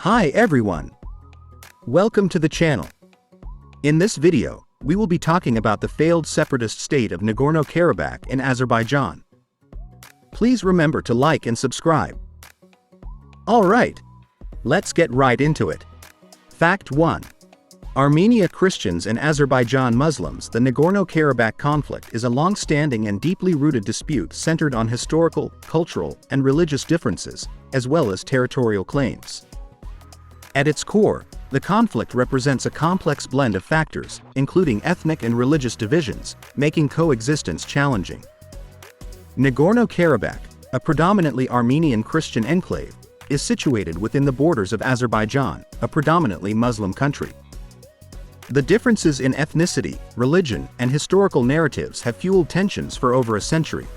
Hi everyone! Welcome to the channel. In this video, we will be talking about the failed separatist state of Nagorno Karabakh in Azerbaijan. Please remember to like and subscribe. Alright, let's get right into it. Fact 1. Armenia Christians and Azerbaijan Muslims. The Nagorno-Karabakh conflict is a long-standing and deeply rooted dispute centered on historical, cultural, and religious differences, as well as territorial claims. At its core, the conflict represents a complex blend of factors, including ethnic and religious divisions, making coexistence challenging. Nagorno-Karabakh, a predominantly Armenian Christian enclave, is situated within the borders of Azerbaijan, a predominantly Muslim country. The differences in ethnicity, religion, and historical narratives have fueled tensions for over a century.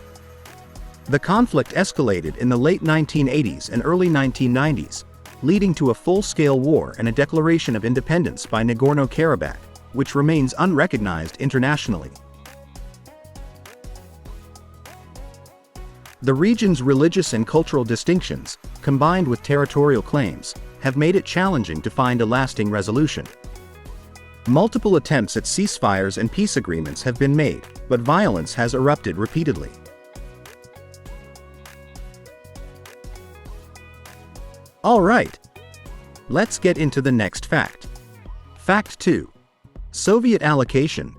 The conflict escalated in the late 1980s and early 1990s, leading to a full-scale war and a declaration of independence by Nagorno-Karabakh, which remains unrecognized internationally. The region's religious and cultural distinctions, combined with territorial claims, have made it challenging to find a lasting resolution. Multiple attempts at ceasefires and peace agreements have been made, but violence has erupted repeatedly. Alright, let's get into the next fact. Fact 2. Soviet allocation.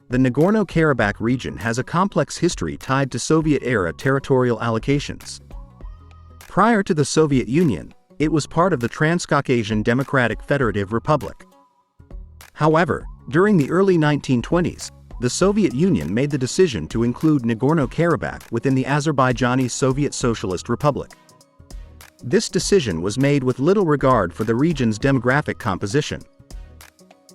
The Nagorno-Karabakh region has a complex history tied to Soviet-era territorial allocations. Prior to the Soviet Union, it was part of the Transcaucasian Democratic Federative Republic. However, during the early 1920s, the Soviet Union made the decision to include Nagorno-Karabakh within the Azerbaijani Soviet Socialist Republic. This decision was made with little regard for the region's demographic composition.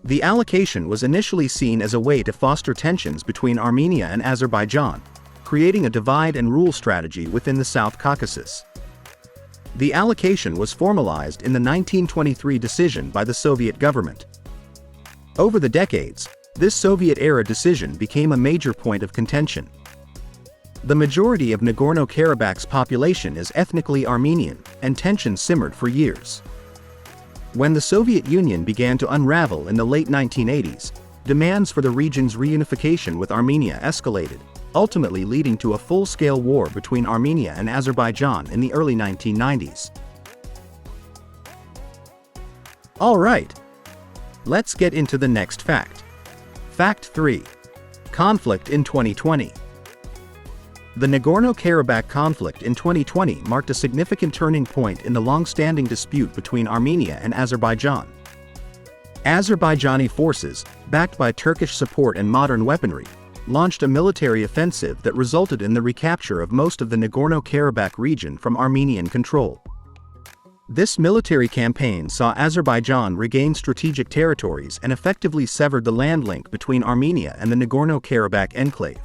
The allocation was initially seen as a way to foster tensions between Armenia and Azerbaijan, creating a divide-and-rule strategy within the South Caucasus. The allocation was formalized in the 1923 decision by the Soviet government. Over the decades, this Soviet-era decision became a major point of contention. The majority of Nagorno-Karabakh's population is ethnically Armenian, and tensions simmered for years. When the Soviet Union began to unravel in the late 1980s, demands for the region's reunification with Armenia escalated, ultimately leading to a full-scale war between Armenia and Azerbaijan in the early 1990s. Alright, let's get into the next fact. Fact 3. Conflict in 2020. The Nagorno-Karabakh conflict in 2020 marked a significant turning point in the long-standing dispute between Armenia and Azerbaijan. Azerbaijani forces, backed by Turkish support and modern weaponry, launched a military offensive that resulted in the recapture of most of the Nagorno-Karabakh region from Armenian control. This military campaign saw Azerbaijan regain strategic territories and effectively severed the land link between Armenia and the Nagorno-Karabakh enclave.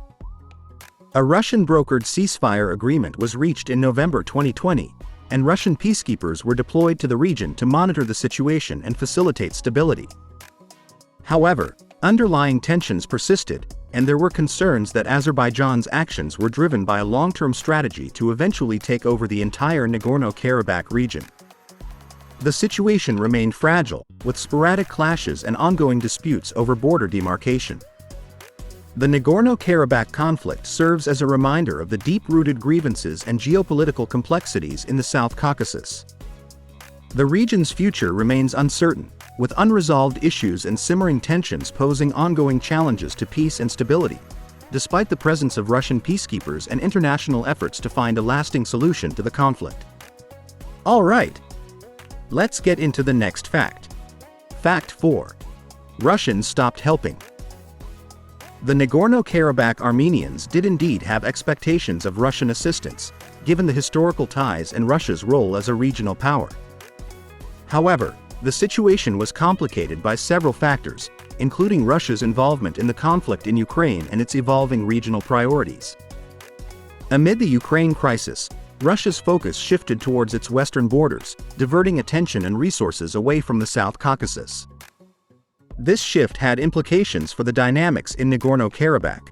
A Russian-brokered ceasefire agreement was reached in November 2020, and Russian peacekeepers were deployed to the region to monitor the situation and facilitate stability. However, underlying tensions persisted, and there were concerns that Azerbaijan's actions were driven by a long-term strategy to eventually take over the entire Nagorno-Karabakh region. The situation remained fragile, with sporadic clashes and ongoing disputes over border demarcation. The Nagorno-Karabakh conflict serves as a reminder of the deep-rooted grievances and geopolitical complexities in the South Caucasus. The region's future remains uncertain, with unresolved issues and simmering tensions posing ongoing challenges to peace and stability, despite the presence of Russian peacekeepers and international efforts to find a lasting solution to the conflict. Alright, let's get into the next fact. Fact 4. Russians stopped helping. The Nagorno-Karabakh Armenians did indeed have expectations of Russian assistance, given the historical ties and Russia's role as a regional power. However, the situation was complicated by several factors, including Russia's involvement in the conflict in Ukraine and its evolving regional priorities. Amid the Ukraine crisis, Russia's focus shifted towards its western borders, diverting attention and resources away from the South Caucasus. This shift had implications for the dynamics in Nagorno-Karabakh.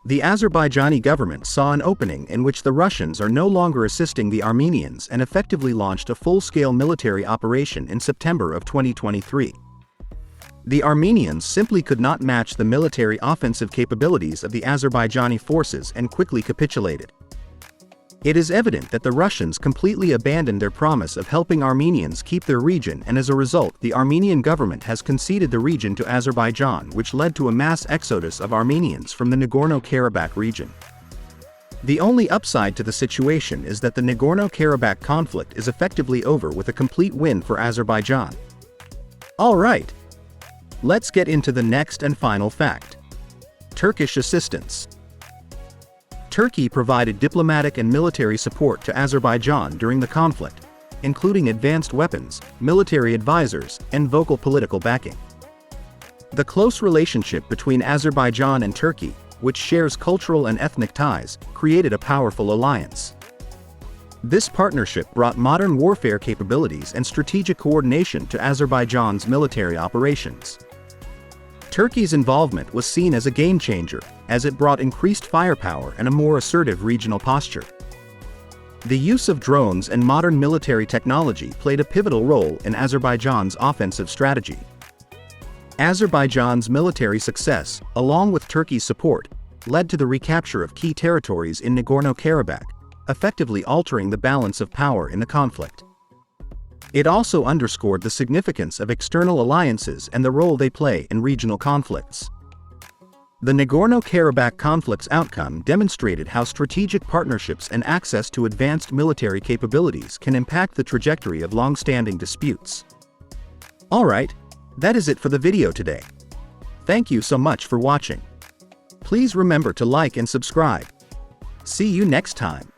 The Azerbaijani government saw an opening in which the Russians are no longer assisting the Armenians and effectively launched a full-scale military operation in September of 2023. The Armenians simply could not match the military offensive capabilities of the Azerbaijani forces and quickly capitulated. It is evident that the Russians completely abandoned their promise of helping Armenians keep their region, and as a result the Armenian government has conceded the region to Azerbaijan, which led to a mass exodus of Armenians from the Nagorno Karabakh region. The only upside to the situation is that the Nagorno Karabakh conflict is effectively over with a complete win for Azerbaijan. Alright, let's get into the next and final fact. Turkish assistance. Turkey provided diplomatic and military support to Azerbaijan during the conflict, including advanced weapons, military advisors, and vocal political backing. The close relationship between Azerbaijan and Turkey, which shares cultural and ethnic ties, created a powerful alliance. This partnership brought modern warfare capabilities and strategic coordination to Azerbaijan's military operations. Turkey's involvement was seen as a game-changer, as it brought increased firepower and a more assertive regional posture. The use of drones and modern military technology played a pivotal role in Azerbaijan's offensive strategy. Azerbaijan's military success, along with Turkey's support, led to the recapture of key territories in Nagorno-Karabakh, effectively altering the balance of power in the conflict. It also underscored the significance of external alliances and the role they play in regional conflicts. The Nagorno-Karabakh conflict's outcome demonstrated how strategic partnerships and access to advanced military capabilities can impact the trajectory of long-standing disputes. Alright, that is it for the video today. Thank you so much for watching. Please remember to like and subscribe. See you next time.